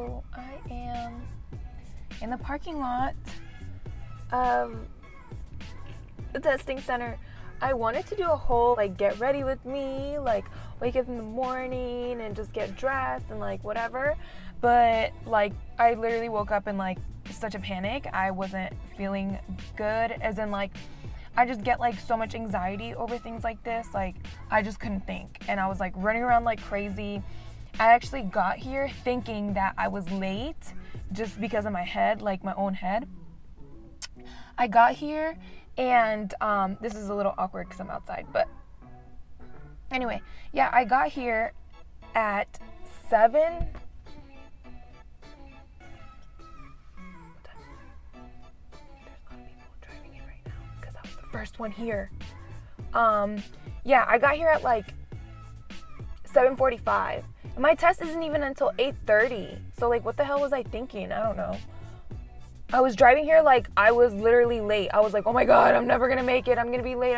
So I am in the parking lot of the testing center. I wanted to do a whole like get ready with me, like wake up in the morning and just get dressed and like whatever, but like I literally woke up in like such a panic. I wasn't feeling good, as in like I just get like so much anxiety over things like this. Like I just couldn't think, and I was like running around like crazy. I actually got here thinking that I was late just because of my head, like my own head. I got here and this is a little awkward because I'm outside, but anyway, yeah, I got here at 7. There's a lot of people driving in right now because I was the first one here. Yeah, I got here at like 7:45. My test isn't even until 8:30. So like what the hell was I thinking? I don't know. I was driving here like I was literally late. I was like, oh my God, I'm never gonna make it. I'm gonna be late.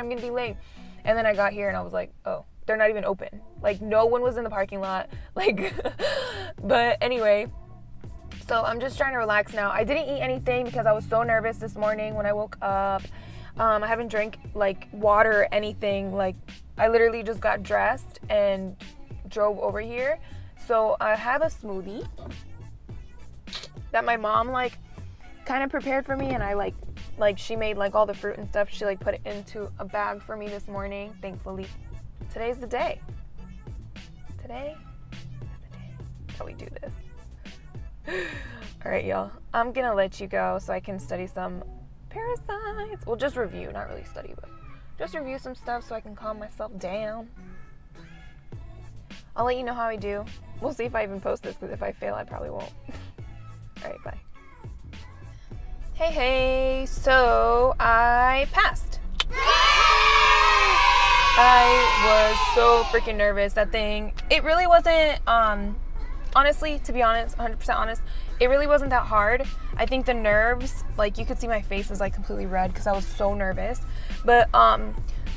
And then I got here and I was like, oh, they're not even open. Like no one was in the parking lot. Like, but anyway, so I'm just trying to relax now. I didn't eat anything because I was so nervous this morning when I woke up. I haven't drank like water or anything. Like I literally just got dressed and drove over here. So I have a smoothie that my mom like kind of prepared for me, and I like she made like all the fruit and stuff. She like put it into a bag for me this morning. Thankfully, today's the day. Today is the day that we do this. All right, y'all. I'm gonna let you go so I can study some parasites. Well, just review, not really study, but just review some stuff so I can calm myself down. I'll let you know how I do. We'll see if I even post this, because if I fail, I probably won't. All right, bye. Hey, so I passed. I was so freaking nervous. That thing, it really wasn't, honestly, to be honest, 100% honest, it really wasn't that hard. I think the nerves, like you could see my face is like completely red because I was so nervous. But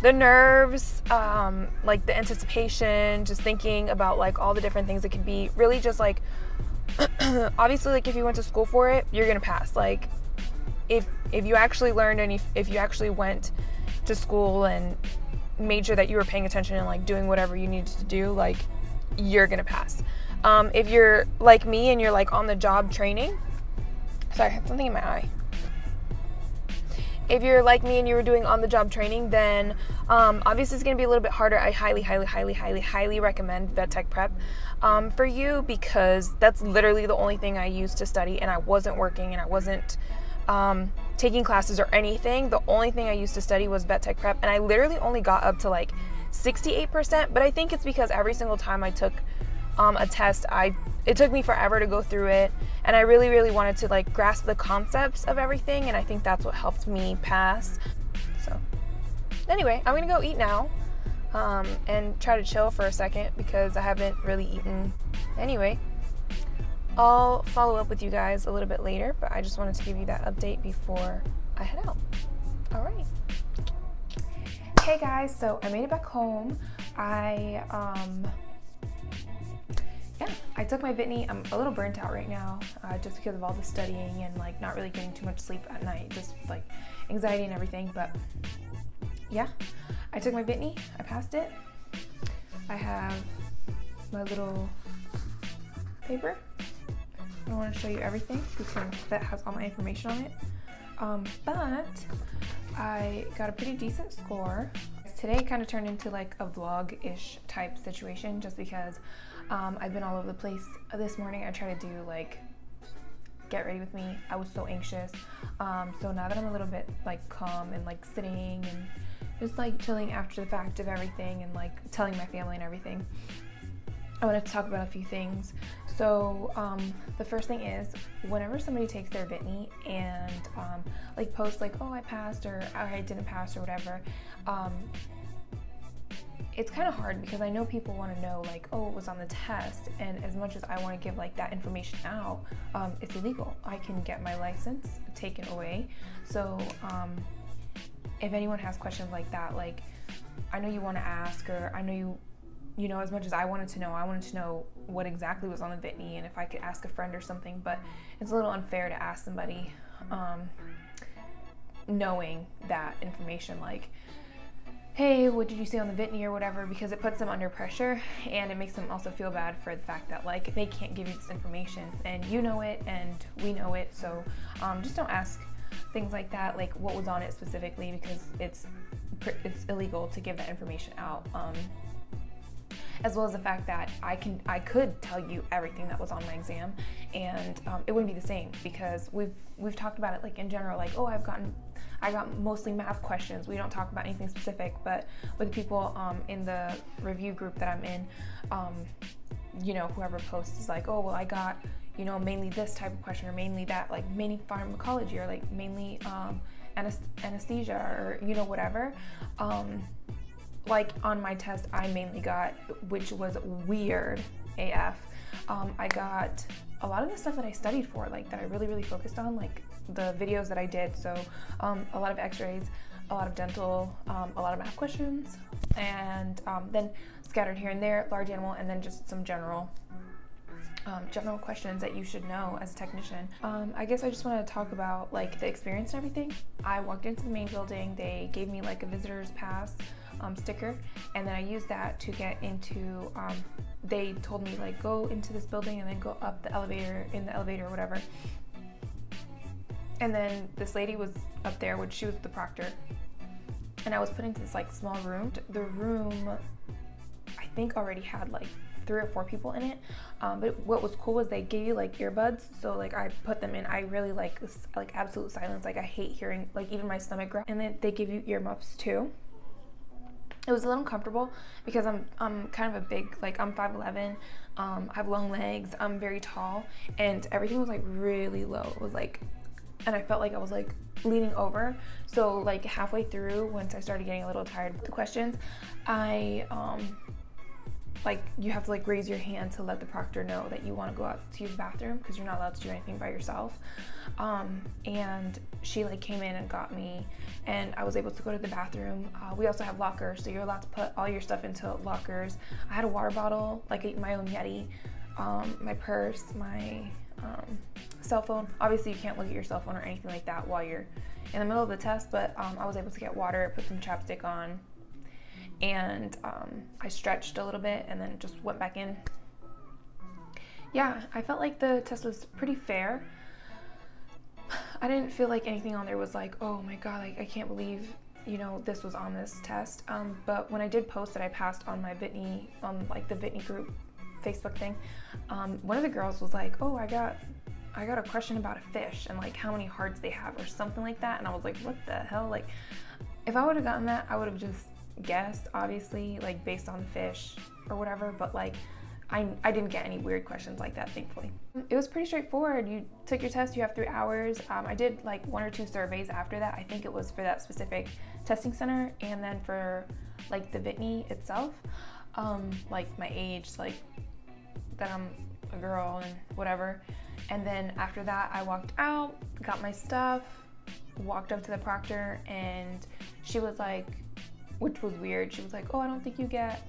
the nerves, like the anticipation, just thinking about like all the different things it could be, really just like, obviously like if you went to school for it, you're gonna pass. Like if you actually learned and if you actually went to school and made sure that you were paying attention and like doing whatever you needed to do, like you're gonna pass. If you're like me and you're like on the job training, sorry, I have something in my eye. If you're like me and you were doing on the job training, then obviously it's gonna be a little bit harder. I highly recommend VTech Prep for you, because that's literally the only thing I used to study, and I wasn't working and I wasn't taking classes or anything. The only thing I used to study was VTech Prep, and I literally only got up to like 68%, but I think it's because every single time I took a test, it took me forever to go through it, and I really wanted to like grasp the concepts of everything, and I think that's what helped me pass. So anyway, I'm gonna go eat now and try to chill for a second because I haven't really eaten. Anyway, I'll follow up with you guys a little bit later, but I just wanted to give you that update before I head out. All right. Hey guys, so I made it back home. I took my Vtne. I'm a little burnt out right now, just because of all the studying and like not really getting too much sleep at night, just like anxiety and everything. But yeah, I took my Vtne. I passed it. I have my little paper. I don't want to show you everything because that has all my information on it. But I got a pretty decent score. Today kind of turned into like a vlog-ish type situation, just because I've been all over the place this morning. I tried to do like get ready with me. I was so anxious. So now that I'm a little bit like calm and like sitting and just like chilling after the fact of everything and like telling my family and everything, I wanted to talk about a few things. So the first thing is, whenever somebody takes their Vtne and like posts like, oh, I passed, or I didn't pass, or whatever, it's kind of hard because I know people want to know like, oh, it was on the test, and as much as I want to give like that information out, it's illegal. I can get my license taken away. So if anyone has questions like that, like I know you want to ask, or I know you you know, as much as I wanted to know what exactly was on the Vtne and if I could ask a friend or something, but it's a little unfair to ask somebody knowing that information, like, hey, what did you say on the Vtne or whatever, because it puts them under pressure, and it makes them also feel bad for the fact that, like, they can't give you this information, and you know it, and we know it, so just don't ask things like that, like what was on it specifically, because it's illegal to give that information out. As well as the fact that I could tell you everything that was on my exam, and it wouldn't be the same, because we've talked about it, like, in general, like, oh, I got mostly math questions. We don't talk about anything specific, but with people in the review group that I'm in, you know, whoever posts is like, oh, well, I got, you know, mainly this type of question, or mainly that, like mainly pharmacology, or like mainly anesthesia, or, you know, whatever. Like on my test, I mainly got, which was weird AF, I got a lot of the stuff that I studied for, like that I really focused on, like the videos that I did. So a lot of x-rays, a lot of dental, a lot of math questions, and then scattered here and there, large animal, and then just some general questions that you should know as a technician. I guess I just want to talk about, like, the experience and everything. I walked into the main building. They gave me like a visitor's pass sticker, and then I used that to get into, they told me, like, go into this building and then go up the elevator, in the elevator or whatever. And then this lady was up there, which she was the proctor, and I was put into this like small room. The room, I think, already had like 3 or 4 people in it, but what was cool was they gave you like earbuds, so like I put them in. I really like absolute silence. Like, I hate hearing, like, even my stomach growl. And then they give you earmuffs too. It was a little uncomfortable because I'm kind of a big, like, I'm 5'11", I have long legs, I'm very tall, and everything was like really low. It was like, and I felt like I was like leaning over. So like halfway through, once I started getting a little tired with the questions, I like, you have to like raise your hand to let the proctor know that you want to go out to use the bathroom, because you're not allowed to do anything by yourself. And she like came in and got me, and I was able to go to the bathroom. We also have lockers, so you're allowed to put all your stuff into lockers. I had a water bottle, like my own Yeti, my purse, my cell phone. Obviously you can't look at your cell phone or anything like that while you're in the middle of the test, but I was able to get water, put some chapstick on, and I stretched a little bit and then just went back in. Yeah, I felt like the test was pretty fair. I didn't feel like anything on there was like, oh my god, like, I can't believe, you know, this was on this test. But when I did post that I passed on my Vtne, on like the Vtne group Facebook thing, one of the girls was like, oh, I got a question about a fish and like how many hearts they have or something like that. And I was like, what the hell? Like, if I would have gotten that, I would have just guessed, obviously, like based on the fish or whatever, but like I didn't get any weird questions like that, thankfully. It was pretty straightforward. You took your test, you have 3 hours. I did like 1 or 2 surveys after that. I think it was for that specific testing center, and then for like the Vtne itself, like my age, like that I'm a girl and whatever. And then after that, I walked out, got my stuff, walked up to the proctor, and she was like, which was weird, she was like, oh, I don't think you get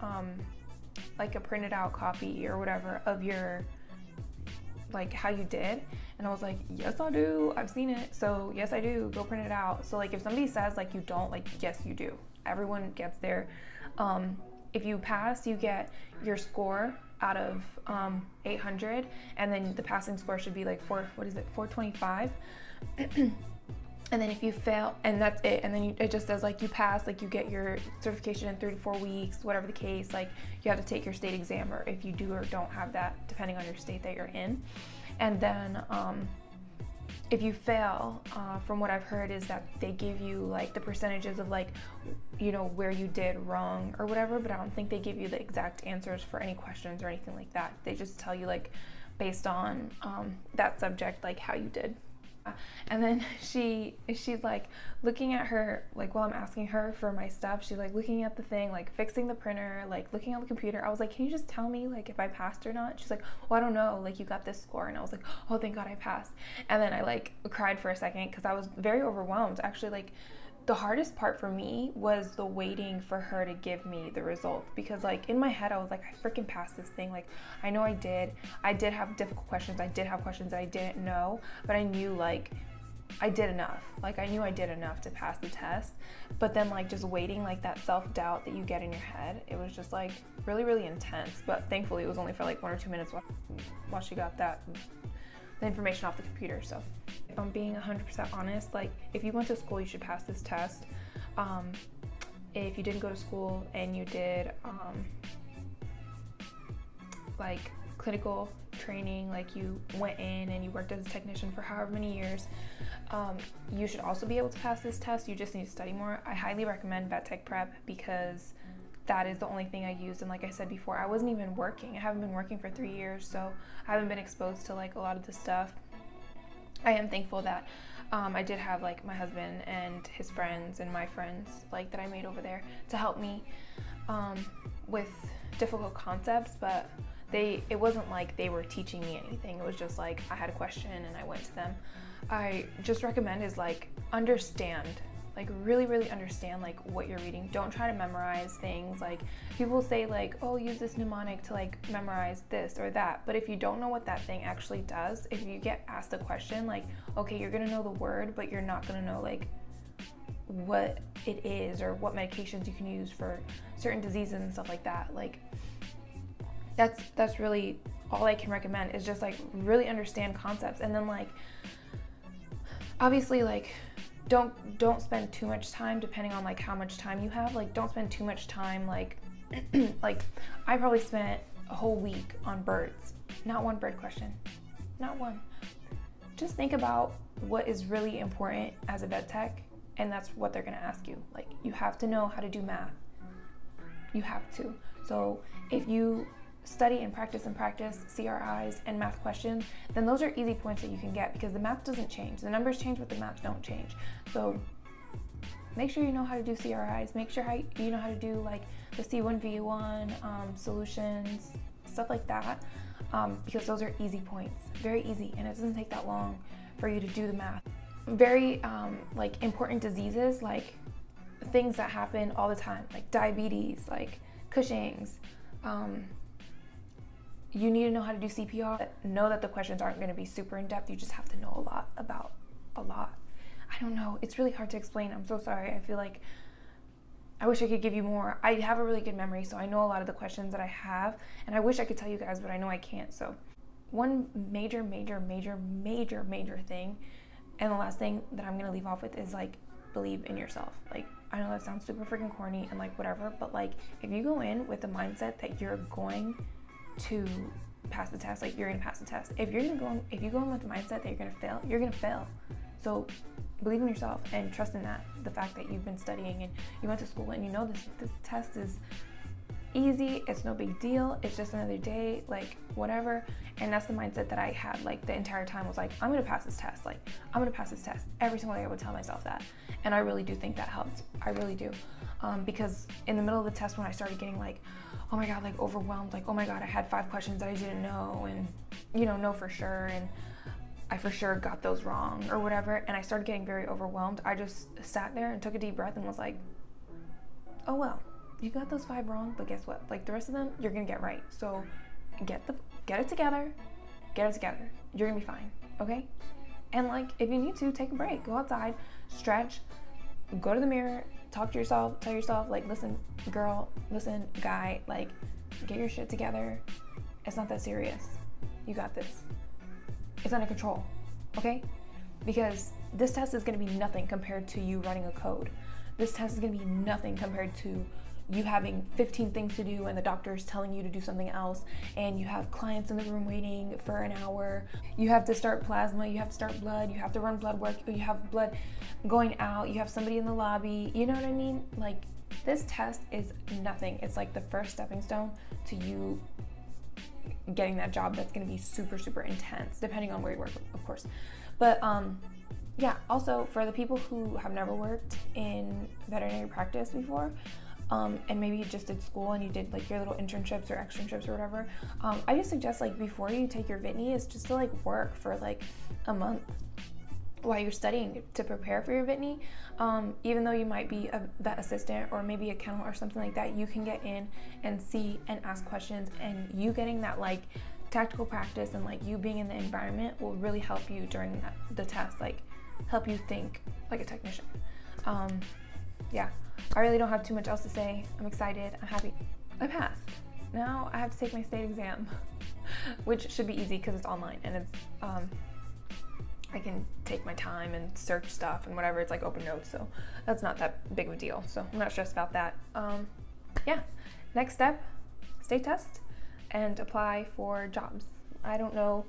like a printed out copy or whatever of your, like, how you did. And I was like, yes I do, I've seen it, so yes I do, go print it out. So like, if somebody says like you don't, like, yes you do. Everyone gets their, if you pass, you get your score out of 800, and then the passing score should be like 425. And then if you fail, and that's it, and then it just says like you pass, like you get your certification in 3 to 4 weeks, whatever the case. Like, you have to take your state exam, or if you do or don't have that, depending on your state that you're in. And then if you fail, from what I've heard, is that they give you like the percentages of, like, you know, where you did wrong or whatever, but I don't think they give you the exact answers for any questions or anything like that. They just tell you, like, based on that subject, like how you did. And then she's like looking at her, like, while I'm asking her for my stuff, she's like looking at the thing, like fixing the printer, like looking on the computer. I was like, can you just tell me, like, if I passed or not? She's like, well, I don't know, like, you got this score. And I was like, oh, thank God I passed. And then I like cried for a second because I was very overwhelmed. Actually, like, The hardest part for me was the waiting for her to give me the results, because like in my head I was like, I freaking passed this thing. Like I know I did have difficult questions, I did have questions that I didn't know, but I knew like I did enough. Like I knew I did enough to pass the test. But then like just waiting, like that self-doubt that you get in your head, it was just like really, really intense. But thankfully it was only for like 1 or 2 minutes while she got the information off the computer. So if I'm being 100% honest, like if you went to school, you should pass this test. If you didn't go to school and you did like clinical training, like you went in and you worked as a technician for however many years, you should also be able to pass this test. You just need to study more. I highly recommend vet tech prep because that is the only thing I used. And like I said before, I wasn't even working. I haven't been working for 3 years, so I haven't been exposed to like a lot of this stuff. I am thankful that I did have like my husband and his friends and my friends like that I made over there to help me with difficult concepts, but it wasn't like they were teaching me anything. It was just like I had a question and I went to them. I just recommend is like understand, like really, really understand like what you're reading. Don't try to memorize things. Like people say like, oh, use this mnemonic to like memorize this or that. But if you don't know what that thing actually does, if you get asked a question, like, okay, you're gonna know the word, but you're not gonna know like what it is or what medications you can use for certain diseases and stuff like that. Like that's really all I can recommend is just like really understand concepts. And then like obviously like don't spend too much time, depending on like how much time you have. Like don't spend too much time like like I probably spent a whole week on birds. Not one bird question, not one. Just think about what is really important as a vet tech, and that's what they're gonna ask you. Like you have to know how to do math. You have to. So if you study and practice CRIs and math questions, then those are easy points that you can get, because the math doesn't change. The numbers change, but the math don't change. So make sure you know how to do CRIs. Make sure you know how to do like the C1V1 solutions, stuff like that, because those are easy points, very easy, and it doesn't take that long for you to do the math. Very like important diseases, like things that happen all the time, like diabetes, like Cushing's. You need to know how to do CPR. Know that the questions aren't going to be super in depth. You just have to know a lot about a lot. I don't know. It's really hard to explain. I'm so sorry. I feel like I wish I could give you more. I have a really good memory, so I know a lot of the questions that I have, and I wish I could tell you guys, but I know I can't. So one major thing, and the last thing that I'm going to leave off with is like believe in yourself. Like I know that sounds super freaking corny and like whatever, but like if you go in with the mindset that you're going to pass the test, like you're gonna pass the test. If you go in with the mindset that you're gonna fail. So believe in yourself and trust in that. The fact that you've been studying and you went to school and you know this test is easy, it's no big deal, it's just another day, like whatever. And that's the mindset that I had like the entire time, was like, I'm gonna pass this test, like I'm gonna pass this test. Every single day I would tell myself that, and I really do think that helped. I really do, because in the middle of the test, when I started getting like, oh my god, like overwhelmed, like oh my god, I had 5 questions that I didn't know, and know for sure, and I for sure got those wrong or whatever, and I started getting very overwhelmed, I just sat there and took a deep breath and was like, oh well, you got those 5 wrong, but guess what? Like the rest of them, you're gonna get right. So get it together. You're gonna be fine, okay? And like if you need to, take a break, go outside, stretch, go to the mirror, talk to yourself, tell yourself like, listen, girl, listen, guy, like get your shit together. It's not that serious. You got this. It's under control, okay? Because this test is gonna be nothing compared to you writing a code. This test is gonna be nothing compared to you having 15 things to do and the doctor is telling you to do something else, and you have clients in the room waiting for an hour. You have to start plasma, you have to start blood, you have to run blood work, you have blood going out, you have somebody in the lobby, you know what I mean? Like this test is nothing. It's like the first stepping stone to you getting that job that's going to be super, super intense, depending on where you work, of course. But yeah, also for the people who have never worked in veterinary practice before, and maybe you just did school and you did like your little internships or externships or whatever, I just suggest like before you take your Vtne is just to like work for like a month. while you're studying to prepare for your Vtne. Even though you might be a vet assistant or maybe a kennel or something like that, you can get in and see and ask questions, and you getting that like tactical practice and like you being in the environment will really help you during the test, like help you think like a technician. Yeah, I really don't have too much else to say. I'm excited, I'm happy. I passed. Now I have to take my state exam, which should be easy because it's online and it's I can take my time and search stuff and whatever. It's like open notes, so that's not that big of a deal. So I'm not stressed about that. Yeah, next step, state test and apply for jobs. I don't know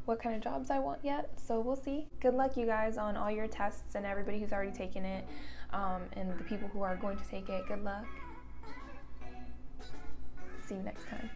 what kind of jobs I want yet, so we'll see. Good luck, you guys, on all your tests and everybody who's already taken it, and the people who are going to take it. Good luck. See you next time.